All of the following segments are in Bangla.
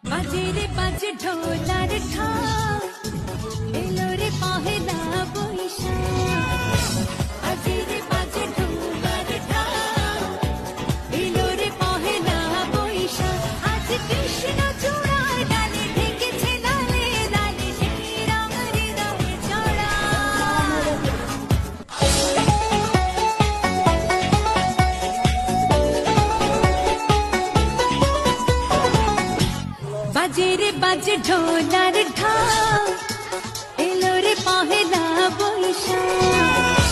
বাজে রে বাজে ঢোলার ঠাক, এলো রে পহেলা বৈশাখ। বাজে রে বাজে ঢোলার ঠাক, এলো রে পহেলা বৈশাখ। আজ কৃষ্ণ চূড়ার ডালে ঢেকেছে লালে লালে, সেই রং হৃদয়ে চড়া। বাজে রে বাজে ঢোলার ঢাক, এলো রে পহেলা বৈশাখ।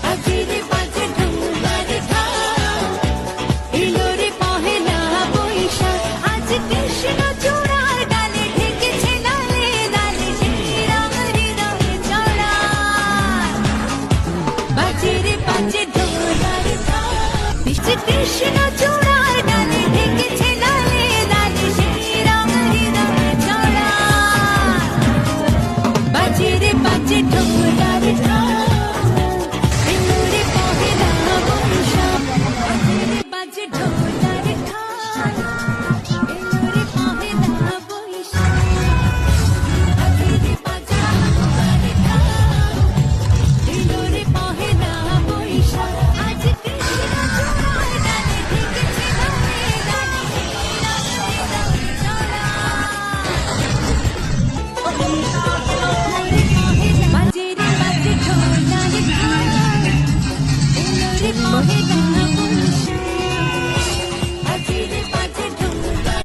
বাজে রে বাজে ঢোলার ঢাক, এলো রে পহেলা বৈশাখ। আজ কৃষ্ণ চূড়ার ডালে ঢেকেছে লালে লালে, সেই রং হৃদয়ে চড়া। বাজে রে বাজে ঢোলার ঢাক, কৃষ্ণ